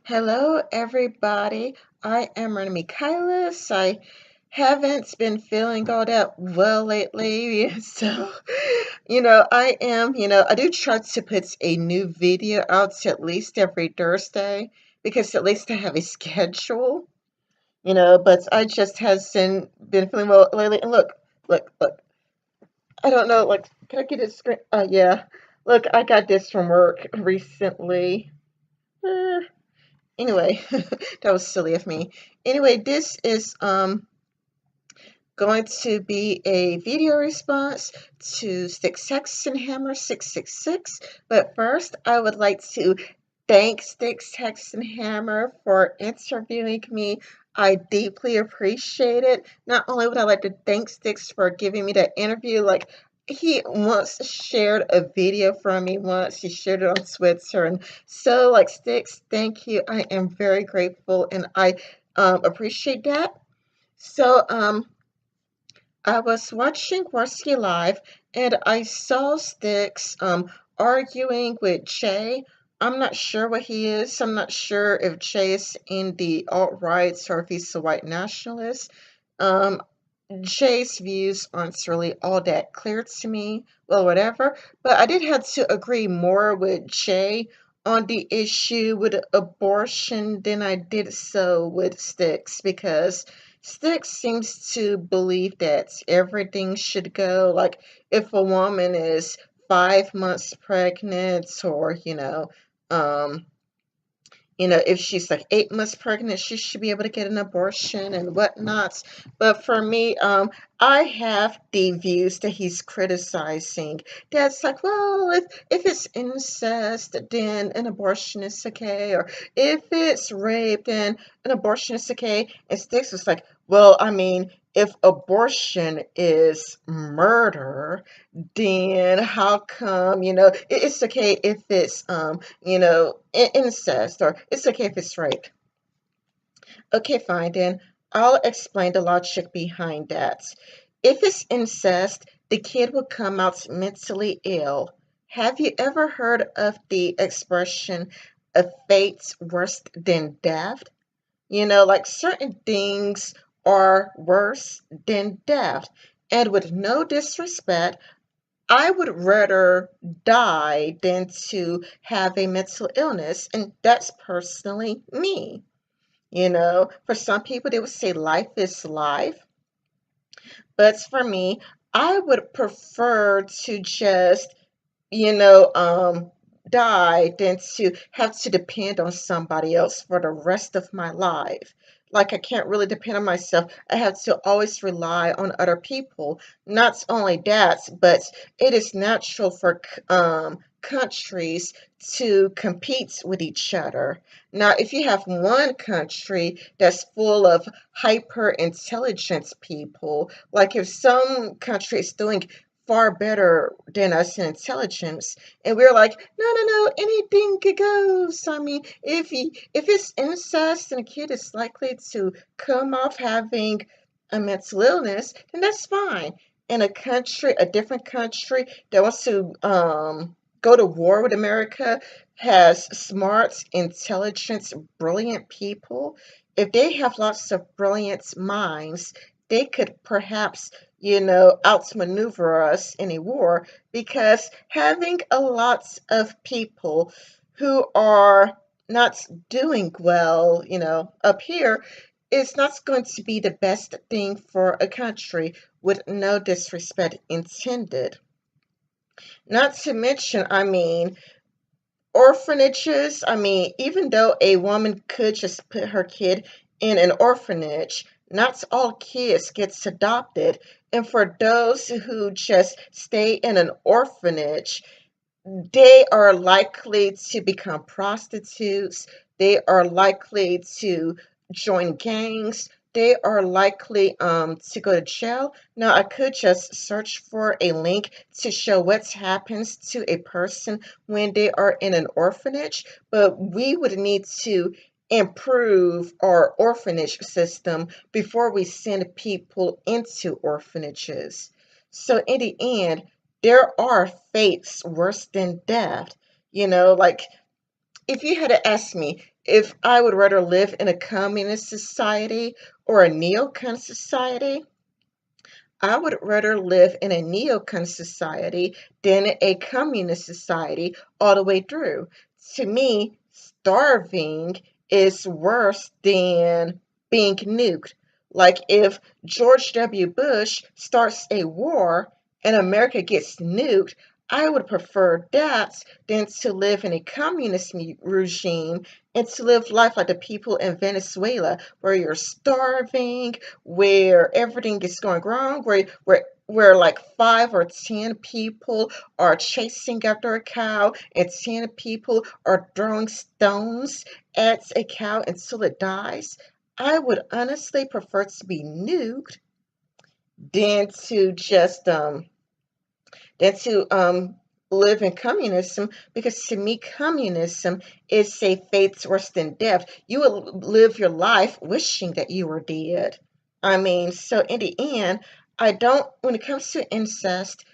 Hello, everybody. I am Rena Michaelis. I haven't been feeling all that well lately. So, I do try to put a new video out at least every Thursday because at least I have a schedule, but I just hasn't been feeling well lately. And look. I don't know, like, can I get a screen? Yeah. Look, I got this from work recently. Eh, Anyway, that was silly of me. Anyway, this is going to be a video response to Styxhexenhammer666. But first, I would like to thank Styxhexenhammer for interviewing me. I deeply appreciate it. Not only would I like to thank Styx for giving me that interview, like he once shared a video from me once. He shared it on Twitter. And so, like, Styx, thank you. I am very grateful and I appreciate that. So, I was watching Warski live and I saw Styx arguing with Jay. I'm not sure what he is. I'm not sure if Jay is in the alt-rights or if he's a white nationalist. Um, Jay's views aren't really all that clear to me. Well, whatever. But I did have to agree more with Jay on the issue with abortion than I did so with Styx because Styx seems to believe that everything should go like if a woman is 5 months pregnant or um if she's like 8 months pregnant, she should be able to get an abortion and whatnot. But for me, I have the views that he's criticizing. That's like, well, if it's incest, then an abortion is okay, or if it's rape, then an abortion is okay. And Sticks was like, well, I mean, if abortion is murder, then how come, it's okay if it's incest, or it's okay if it's rape. Okay, fine, then I'll explain the logic behind that. If it's incest, the kid will come out mentally ill. Have you ever heard of the expression, a fate's worse than death? Like certain things are worse than death. And with no disrespect, I would rather die than to have a mental illness, and that's personally me. For some people, they would say life is life, but for me, I would prefer to just, you know, um, die than to have to depend on somebody else for the rest of my life. Like, I can't really depend on myself. I have to always rely on other people. Not only that, but it is natural for countries to compete with each other. Now, if you have one country that's full of hyper intelligent people, like if some country is doing far better than us in intelligence, and we're like, no, anything goes. I mean, if it's incest and a kid is likely to come off having a mental illness, then that's fine. In a different country that wants to go to war with America, has smart, intelligent, brilliant people. If they have lots of brilliant minds, they could perhaps outmaneuver us in a war, because having a lot of people who are not doing well, up here, is not going to be the best thing for a country, with no disrespect intended. Not to mention, I mean, orphanages. I mean, even though a woman could just put her kid in an orphanage, not all kids gets adopted. And for those who just stay in an orphanage, they are likely to become prostitutes. They are likely to join gangs. They are likely to go to jail. Now, I could just search for a link to show what happens to a person when they are in an orphanage, but we would need to improve our orphanage system before we send people into orphanages. So, in the end, there are fates worse than death. Like, if you had to ask me, if I would rather live in a communist society or a neocon society, I would rather live in a neocon society than a communist society all the way through. To me, starving is worse than being nuked. Like if George W. Bush starts a war and America gets nuked, I would prefer that than to live in a communist regime and to live life like the people in Venezuela, where you're starving, where everything is going wrong, where like 5 or 10 people are chasing after a cow and 10 people are throwing stones at a cow until it dies. I would honestly prefer to be nuked than to just than to live in communism, because to me communism is a fate worse than death. You would live your life wishing that you were dead. I mean, so in the end, I don't, when it comes to incest,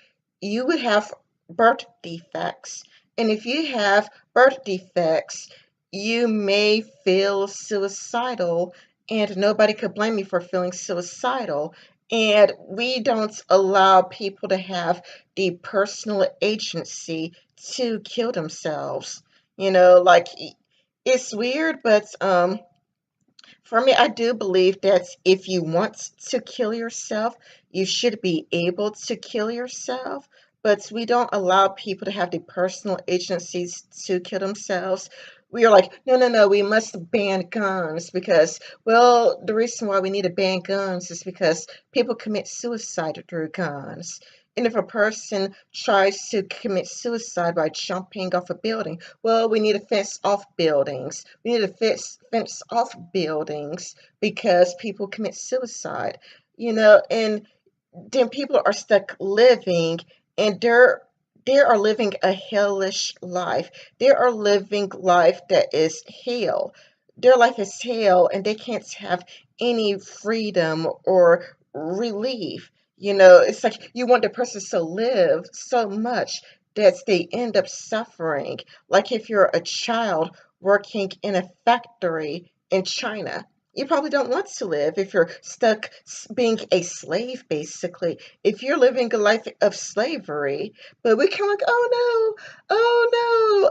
you would have birth defects. And if you have birth defects, you may feel suicidal, and nobody could blame you for feeling suicidal. And we don't allow people to have the personal agency to kill themselves. Like it's weird, but for me, I do believe that if you want to kill yourself, you should be able to kill yourself. But we don't allow people to have the personal agencies to kill themselves. We are like, no, no, no, we must ban guns because, well, the reason why we need to ban guns is because people commit suicide through guns. And if a person tries to commit suicide by jumping off a building, well, we need to fence off buildings. We need to fence off buildings because people commit suicide, and then people are stuck living, and they are living a hellish life. They are living life that is hell. Their life is hell, and they can't have any freedom or relief. It's like you want the person to live so much that they end up suffering. Like if you're a child working in a factory in China, you probably don't want to live if you're stuck being a slave, basically. If you're living a life of slavery, but we kind of like, oh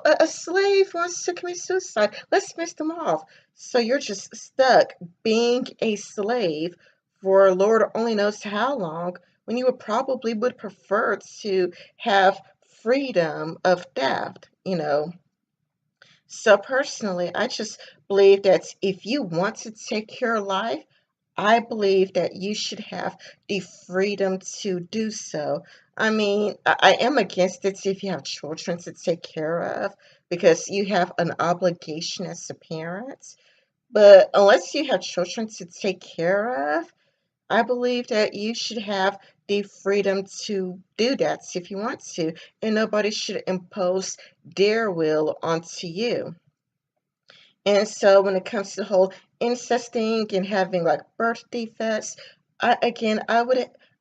no, a slave wants to commit suicide. Let's miss them off. So you're just stuck being a slave for Lord only knows how long, when you would prefer to have freedom of theft. So personally, I just believe that if you want to take your life, I believe that you should have the freedom to do so. I mean, I am against it if you have children to take care of, because you have an obligation as a parent. But unless you have children to take care of, I believe that you should have the freedom to do that if you want to, and nobody should impose their will onto you. And so when it comes to the whole incesting and having like birth defects, I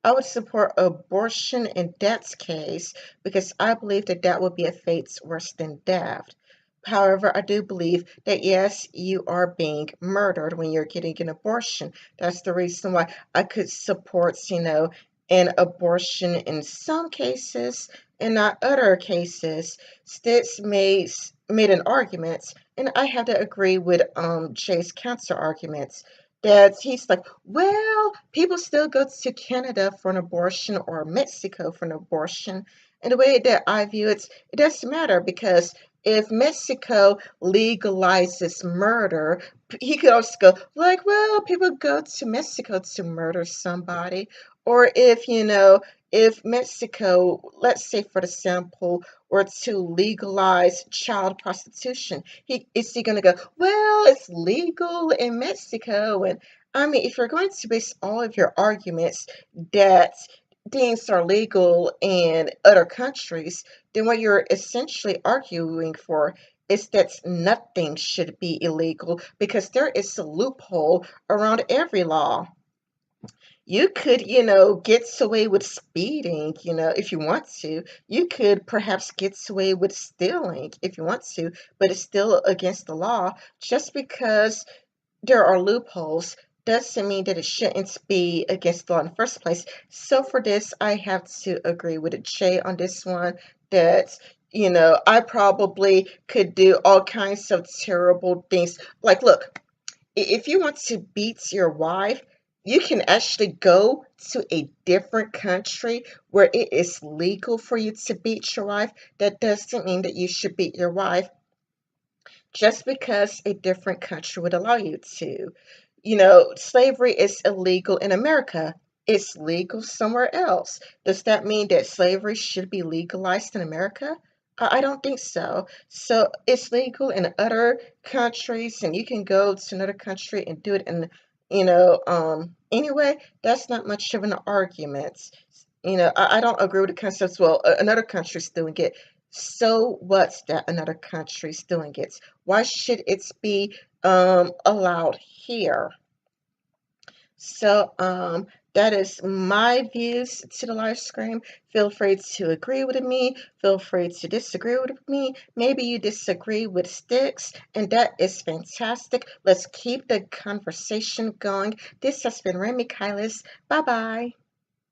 would support abortion in that case, because I believe that that would be a fate worse than death. However, I do believe that yes, you are being murdered when you're getting an abortion. That's the reason why I could support, an abortion in some cases and not other cases. Stitz made an argument, and I have to agree with Jay's counter arguments, that he's like, well, people still go to Canada for an abortion or Mexico for an abortion. And the way that I view it, it doesn't matter, because if Mexico legalizes murder, he could also go like, well, people go to Mexico to murder somebody. Or if Mexico, let's say for the sample, were to legalize child prostitution, is he going to go, well, it's legal in Mexico? And I mean, if you're going to base all of your arguments that things are legal in other countries, then what you're essentially arguing for is that nothing should be illegal, because there is a loophole around every law. You could, get away with speeding, if you want to. You could perhaps get away with stealing if you want to, but it's still against the law. Just because there are loopholes doesn't mean that it shouldn't be against the law in the first place. So for this, I have to agree with Jay on this one that, I probably could do all kinds of terrible things. Like, look, if you want to beat your wife, you can actually go to a different country where it is legal for you to beat your wife. That doesn't mean that you should beat your wife just because a different country would allow you to. Slavery is illegal in America. It's legal somewhere else. Does that mean that slavery should be legalized in America? I don't think so. So it's legal in other countries, and you can go to another country and do it. And anyway, that's not much of an argument. I don't agree with the concept. Well, another country's doing it. So what's that another country's doing it? Why should it be allowed here? So that is my views to the live stream. Feel free to agree with me. Feel free to disagree with me. Maybe you disagree with Styx, and that is fantastic. Let's keep the conversation going. This has been Remy Kylis. Bye bye.